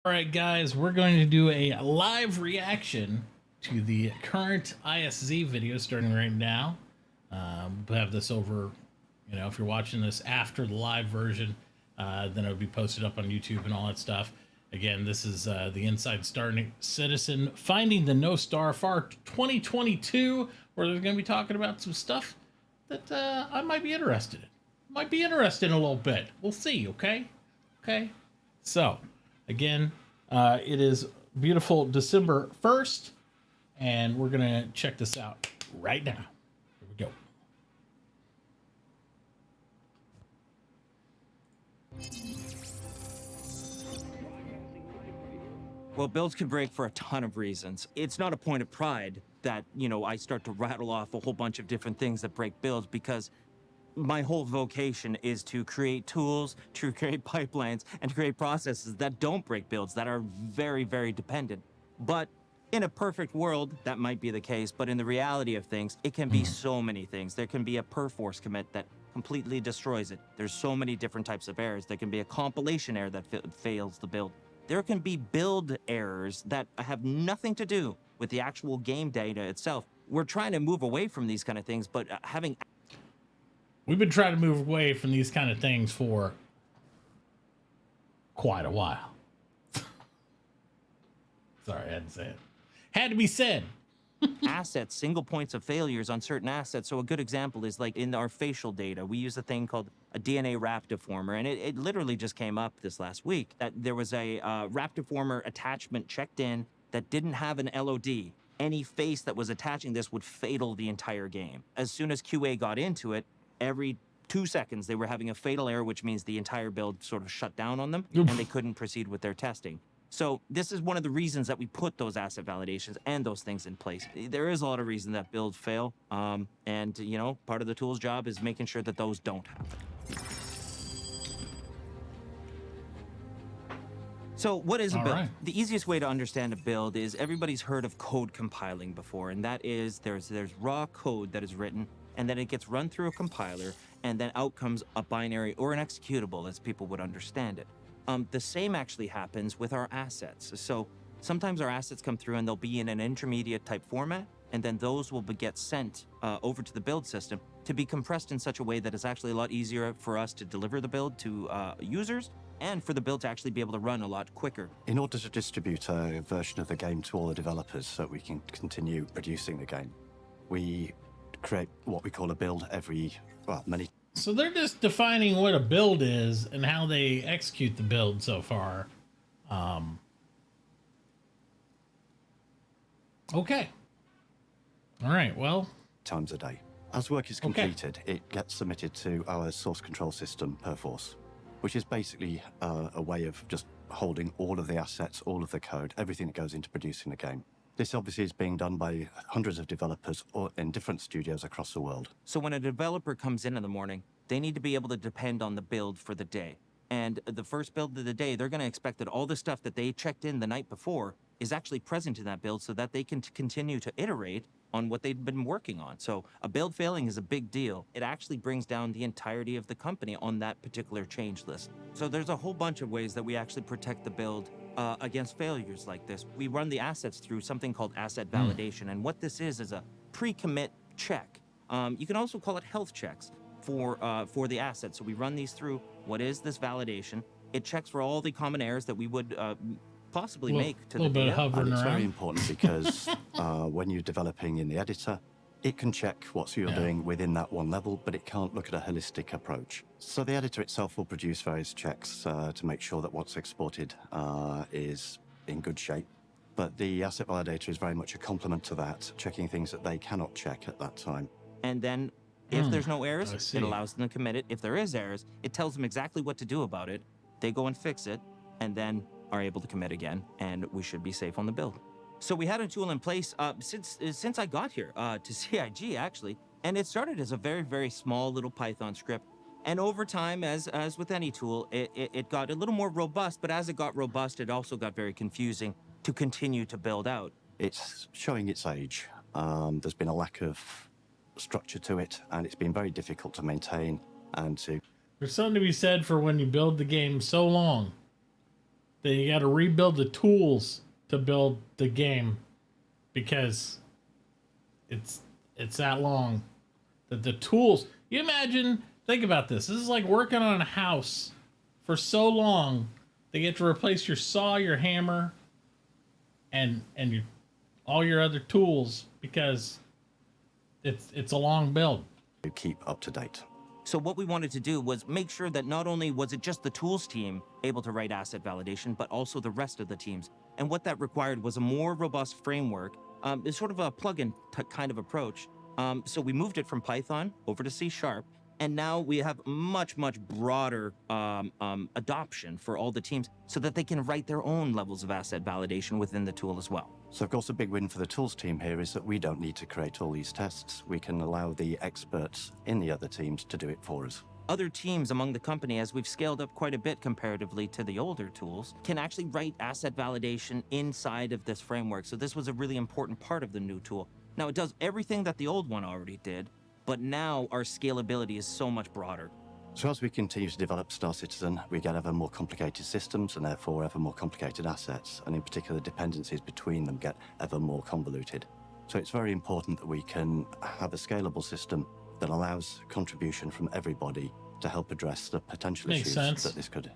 All right, guys, we're going to do a live reaction to the current ISZ video starting right now. We'll have this over, if you're watching this after the live version, then it'll be posted up on YouTube and all that stuff. Again, this is the Inside Starting Citizen Finding the No Star Far 2022, where they're going to be talking about some stuff that I might be interested in. Might be interested in a little bit. We'll see, okay? Okay? So, again, it is beautiful December 1st, and we're going to check this out right now. Here we go. Well, builds can break for a ton of reasons. It's not a point of pride that, I start to rattle off a whole bunch of different things that break builds, because my whole vocation is to create tools, to create pipelines, and to create processes that don't break builds, that are very, very dependent. But in a perfect world, that might be the case, but in the reality of things, it can be so many things. There can be a perforce commit that completely destroys it. There's so many different types of errors. There can be a compilation error that fails the build. There can be build errors that have nothing to do with the actual game data itself. We're trying to move away from these kind of things, but We've been trying to move away from these kind of things for quite a while. Sorry, I had to say it. Had to be said. assets, single points of failures on certain assets. So a good example is like in our facial data, we use a thing called a DNA wrap deformer, and it literally just came up this last week that there was a wrap deformer attachment checked in that didn't have an LOD. Any face that was attaching this would fatal the entire game. As soon as QA got into it, every 2 seconds they were having a fatal error, which means the entire build sort of shut down on them and they couldn't proceed with their testing. So this is one of the reasons that we put those asset validations and those things in place. There is a lot of reason that builds fail. And part of the tool's job is making sure that those don't happen. So what is a build? Right. The easiest way to understand a build is everybody's heard of code compiling before, and that is there's raw code that is written, and then it gets run through a compiler, and then out comes a binary or an executable as people would understand it. The same actually happens with our assets. So sometimes our assets come through and they'll be in an intermediate type format, and then those will get sent over to the build system to be compressed in such a way that it's actually a lot easier for us to deliver the build to users, and for the build to actually be able to run a lot quicker. In order to distribute a version of the game to all the developers so we can continue producing the game, we create what we call a build many. So they're just defining what a build is and how they execute the build so far. Okay. All right, well. Times a day. As work is completed, it gets submitted to our source control system, Perforce, which is basically a way of just holding all of the assets, all of the code, everything that goes into producing the game. This obviously is being done by hundreds of developers in different studios across the world. So when a developer comes in the morning, they need to be able to depend on the build for the day. And the first build of the day, they're going to expect that all the stuff that they checked in the night before is actually present in that build so that they can continue to iterate on what they've been working on. So a build failing is a big deal. It actually brings down the entirety of the company on that particular change list. So there's a whole bunch of ways that we actually protect the build against failures like this. We run the assets through something called asset validation. And what this is a pre-commit check. You can also call it health checks for the assets. So we run these through. What is this validation? It checks for all the common errors that we would possibly make to the data. And it's very important because when you're developing in the editor, it can check what you're doing within that one level, but it can't look at a holistic approach. So the editor itself will produce various checks to make sure that what's exported is in good shape. But the asset validator is very much a complement to that, checking things that they cannot check at that time. And then if there's no errors, it allows them to commit it. If there is errors, it tells them exactly what to do about it. They go and fix it, and then are able to commit again, and we should be safe on the build. So we had a tool in place since I got here to CIG, actually, and it started as a very, very small little Python script. And over time, as with any tool, it got a little more robust, but as it got robust, it also got very confusing to continue to build out. It's showing its age. There's been a lack of structure to it, and it's been very difficult to maintain and to... There's something to be said for when you build the game so long that you got to rebuild the tools to build the game because it's that long. That the tools, you imagine, think about this. This is like working on a house for so long. They get to replace your saw, your hammer, and your all your other tools because it's a long build. To keep up to date. So what we wanted to do was make sure that not only was it just the tools team able to write asset validation, but also the rest of the teams. And what that required was a more robust framework. It's sort of a plugin kind of approach. So we moved it from Python over to C#, and now we have much broader adoption for all the teams so that they can write their own levels of asset validation within the tool as well. So of course a big win for the tools team here is that we don't need to create all these tests. We can allow the experts in the other teams to do it for us. Other teams among the company, as we've scaled up quite a bit comparatively to the older tools, can actually write asset validation inside of this framework. So this was a really important part of the new tool. Now it does everything that the old one already did, but now our scalability is so much broader. So as we continue to develop Star Citizen, we get ever more complicated systems and therefore ever more complicated assets, and in particular dependencies between them get ever more convoluted. So it's very important that we can have a scalable system that allows contribution from everybody to help address the potential Makes issues sense. that this could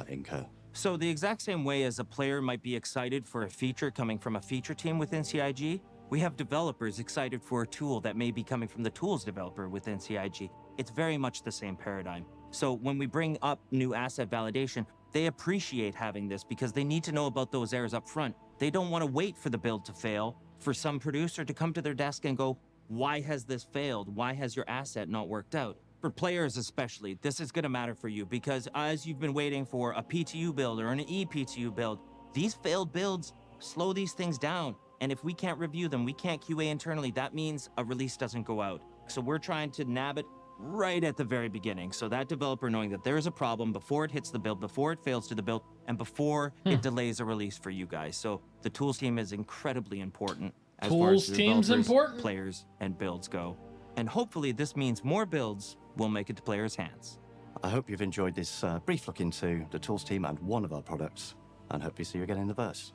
incur. So the exact same way as a player might be excited for a feature coming from a feature team within CIG, we have developers excited for a tool that may be coming from the tools developer within CIG. It's very much the same paradigm. So when we bring up new asset validation, they appreciate having this because they need to know about those errors up front. They don't want to wait for the build to fail, for some producer to come to their desk and go, why has this failed? Why has your asset not worked out? For players especially, this is going to matter for you because as you've been waiting for a PTU build or an ePTU build, these failed builds slow these things down. And if we can't review them, we can't QA internally, that means a release doesn't go out. So we're trying to nab it right at the very beginning. So that developer knowing that there is a problem before it hits the build, before it fails to the build, and before it delays a release for you guys. So the tools team is incredibly important as far as Tools team's developers, important. players, and builds go. And hopefully this means more builds will make it to players' hands. I hope you've enjoyed this brief look into the tools team and one of our products, and hope you see you again in the verse.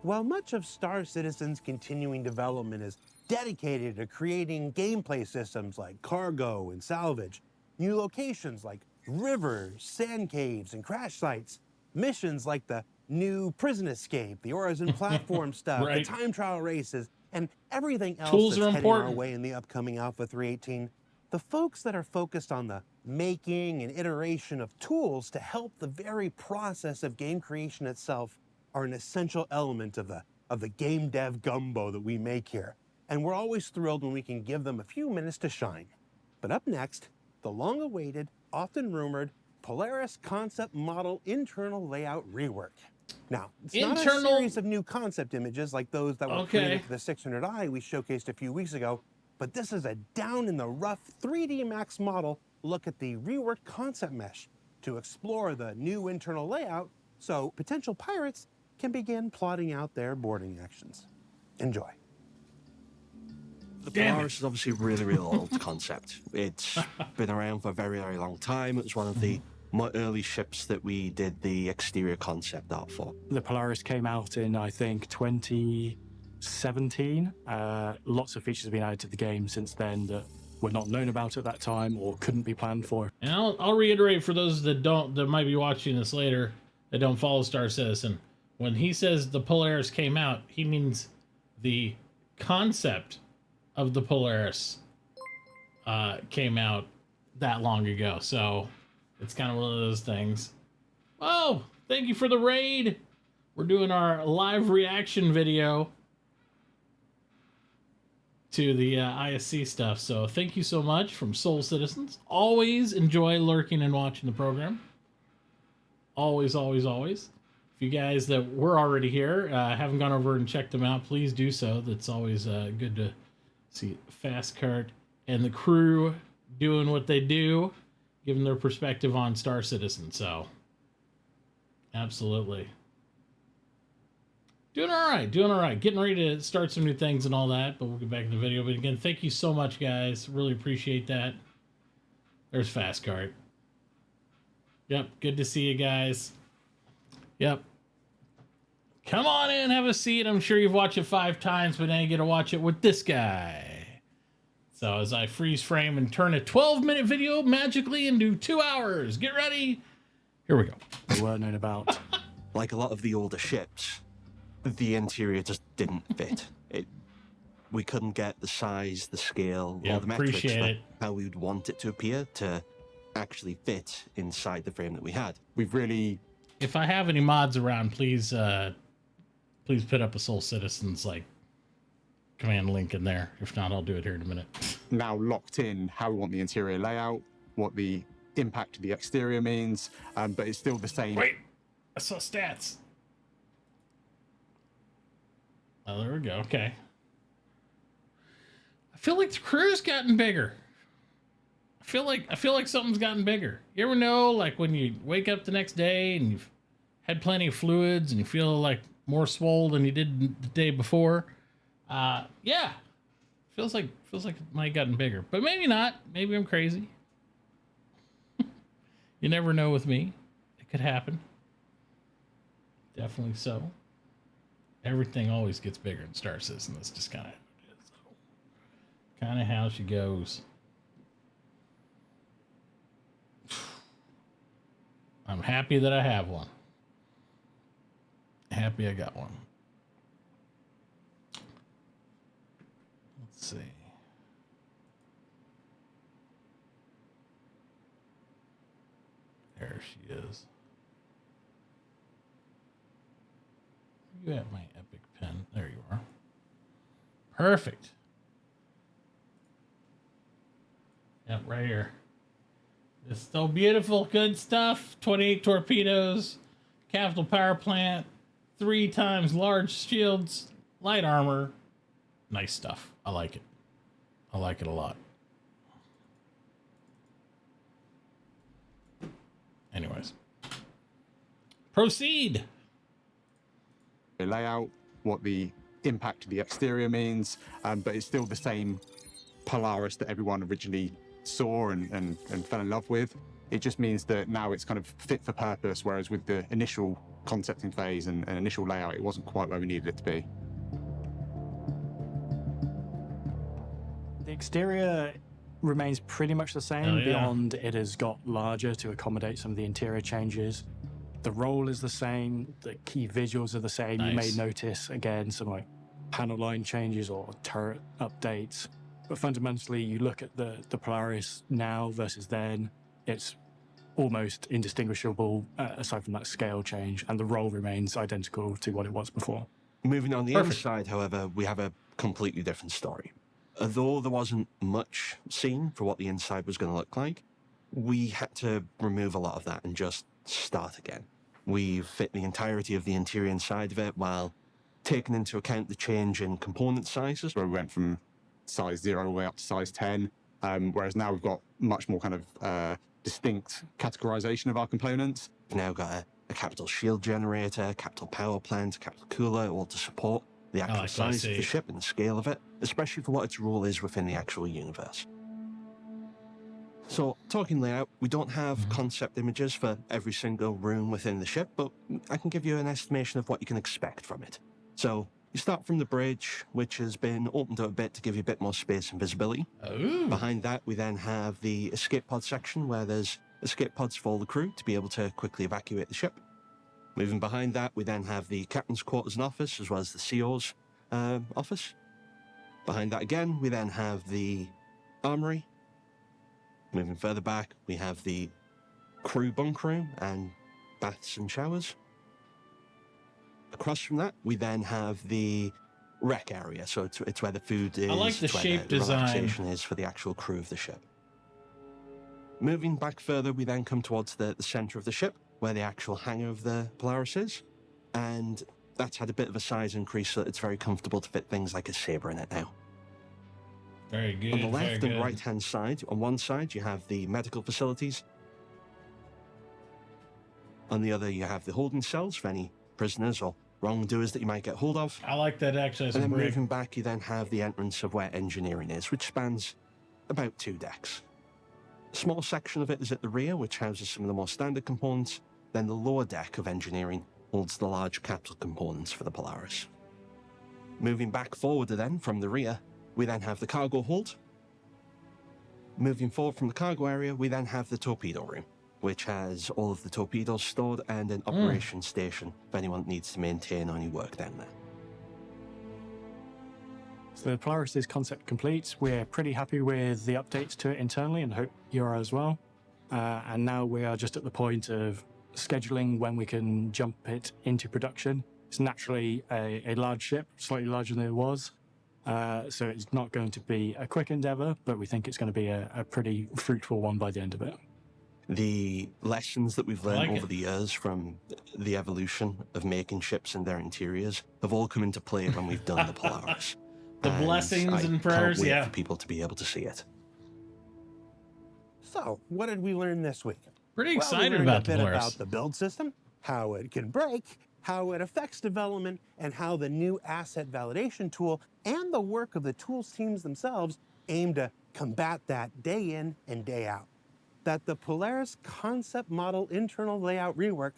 While much of Star Citizen's continuing development is dedicated to creating gameplay systems like cargo and salvage, new locations like rivers, sand caves, and crash sites, missions like the new prison escape, the Horizon platform stuff, Right. the time trial races, and everything else Tools that's are heading our important. way in the upcoming Alpha 3.18, the folks that are focused on the making and iteration of tools to help the very process of game creation itself are an essential element of the game dev gumbo that we make here. And we're always thrilled when we can give them a few minutes to shine. But up next, the long-awaited, often rumored Polaris concept model internal layout rework. Now, it's not a series of new concept images like those that were created for the 600i we showcased a few weeks ago, but this is a down-in-the-rough 3D Max model look at the reworked concept mesh to explore the new internal layout so potential pirates can begin plotting out their boarding actions. Enjoy. The Polaris is obviously a really old concept. It's been around for a very long time. It was one of the more early ships that we did the exterior concept art for. The Polaris came out in, I think, 2017. Lots of features have been added to the game since then that were not known about at that time or couldn't be planned for. And I'll reiterate for those that might be watching this later, that don't follow Star Citizen. When he says the Polaris came out, he means the concept of the Polaris came out that long ago. So it's kind of one of those things. Oh, thank you for the raid. We're doing our live reaction video to the ISC stuff. So thank you so much from Soul Citizens. Always enjoy lurking and watching the program. Always. If you guys that were already here haven't gone over and checked them out, please do so. That's always good to see Fast Cart and the crew doing what they do, giving their perspective on Star Citizen. So, absolutely. Doing all right. Getting ready to start some new things and all that, but we'll get back in the video. But again, thank you so much, guys. Really appreciate that. There's Fast Cart. Yep, good to see you guys. Yep. Come on in, have a seat. I'm sure you've watched it 5 times, but now you get to watch it with this guy. So as I freeze frame and turn a 12-minute video magically into 2 hours. Get ready. Here we go. They weren't known about. Like a lot of the older ships, the interior just didn't fit. We couldn't get the size, the scale, Yeah, or the metrics appreciate for it. how we would want it to appear to actually fit inside the frame that we had. We've really If I have any mods around, please put up a Soul Citizens like command link in there. If not, I'll do it here in a minute. now locked in how we want the interior layout, what the impact of the exterior means, but it's still the same. Wait, I saw stats. Oh, there we go. Okay. I feel like the crew's gotten bigger. I feel like something's gotten bigger. You ever know, like when you wake up the next day and you've had plenty of fluids and you feel like more swole than you did the day before? Yeah. Feels like it might have gotten bigger, but maybe not. Maybe I'm crazy. You never know with me. It could happen. Definitely so. Everything always gets bigger in Star Citizen. That's just kind of how she goes. I'm happy that I have one. Happy I got one. Let's see. There she is. You have my epic pen. There you are. Perfect. Yep, right here. It's still beautiful, good stuff. 28 torpedoes, capital power plant, 3 times large shields, light armor. Nice stuff. I like it. I like it a lot. Anyways. Proceed. Layout, what the impact of the exterior means, but it's still the same Polaris that everyone originally saw and fell in love with. It just means that now it's kind of fit for purpose, whereas with the initial concepting phase and initial layout, it wasn't quite where we needed it to be. The exterior remains pretty much the same. Oh, yeah. Beyond, it has got larger to accommodate some of the interior changes. The role is the same. The key visuals are the same. You may Nice. notice, again, some like panel line changes or turret updates. But fundamentally, you look at the Polaris now versus then, it's almost indistinguishable aside from that scale change, and the role remains identical to what it was before. Moving on the Perfect. inside, however, we have a completely different story. Although there wasn't much seen for what the inside was going to look like, we had to remove a lot of that and just start again. We fit the entirety of the interior inside of it while taking into account the change in component sizes. Where we went from size 0 all the way up to size 10, whereas now we've got much more kind of distinct categorization of our components. We've now got a capital shield generator, capital power plant, capital cooler, all to support the actual like what I size of see. the ship and the scale of it, especially for what its role is within the actual universe. So, talking layout, we don't have concept images for every single room within the ship, but I can give you an estimation of what you can expect from it. So, you start from the bridge, which has been opened up a bit to give you a bit more space and visibility. Oh. Behind that, we then have the escape pod section, where there's escape pods for all the crew to be able to quickly evacuate the ship. Moving behind that, we then have the captain's quarters and office, as well as the CO's office. Behind that again, we then have the armory. Moving further back, we have the crew bunk room and baths and showers. Across from that, we then have the rec area, so it's where the food is. I like the it's where shape the design. relaxation is for the actual crew of the ship. Moving back further, we then come towards the center of the ship, where the actual hangar of the Polaris is, and that's had a bit of a size increase, so it's very comfortable to fit things like a Sabre in it now. Very good. On the very left good. and right-hand side, on one side, you have the medical facilities. On the other, you have the holding cells for any prisoners or wrongdoers that you might get hold of. I like that actually as And a then break. moving back, you then have the entrance of where engineering is, which spans about 2 decks. A small section of it is at the rear, which houses some of the more standard components. Then the lower deck of engineering holds the large capsule components for the Polaris. Moving back forward then from the rear, we then have the cargo hold. Moving forward from the cargo area, we then have the torpedo room, which has all of the torpedoes stored and an operations station if anyone needs to maintain any work down there. So the Polaris is concept complete. We're pretty happy with the updates to it internally, and hope you are as well. And now we are just at the point of scheduling when we can jump it into production. It's naturally a large ship, slightly larger than it was. So it's not going to be a quick endeavor, but we think it's going to be a pretty fruitful one by the end of it. The lessons that we've learned over the years from the evolution of making ships and their interiors have all come into play when we've done the Polaris. The blessings and prayers, can't wait for people to be able to see it. So, what did we learn this week? Pretty We excited learned about a the bit Polaris. about the build system, how it can break, how it affects development, and how the new asset validation tool and the work of the tools teams themselves aim to combat that day in and day out. That the Polaris concept model internal layout rework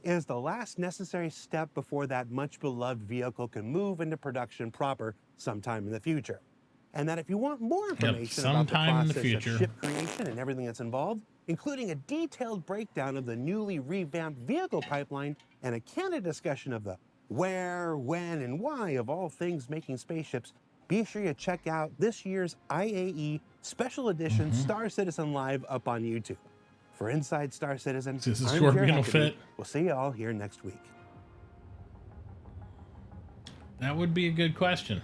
is the last necessary step before that much beloved vehicle can move into production proper sometime in the future. And that if you want more information about the process of ship creation and everything that's involved, including a detailed breakdown of the newly revamped vehicle pipeline and a candid discussion of the where, when, and why of all things making spaceships, be sure you check out this year's IAE Special Edition Star Citizen Live up on YouTube. For Inside Star Citizen, This is I'm Scorpion Jared will Huckabee. fit. We'll see you all here next week. That would be a good question.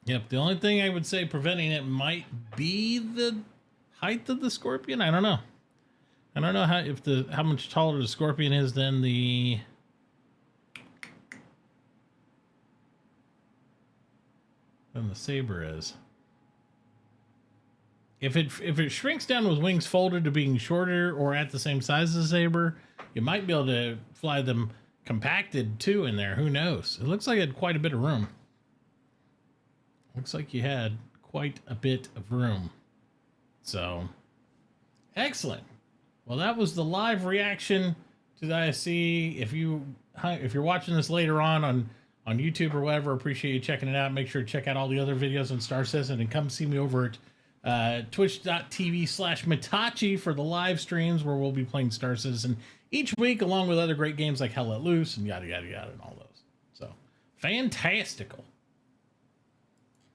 Yep, the only thing I would say preventing it might be the height of the Scorpion. I don't know. I don't know how much taller the Scorpion is than the Saber is. If it shrinks down with wings folded to being shorter or at the same size as the Saber, you might be able to fly them compacted too in there. Who knows? It looks like it had quite a bit of room. Looks like you had quite a bit of room. So, excellent. Well, that was the live reaction to the ISC. If you're watching this later on YouTube or whatever, appreciate you checking it out. Make sure to check out all the other videos on Star Citizen and come see me over at twitch.tv/Mitachi for the live streams where we'll be playing Star Citizen each week, along with other great games like Hell Let Loose and yada, yada, yada, and all those. So, fantastical.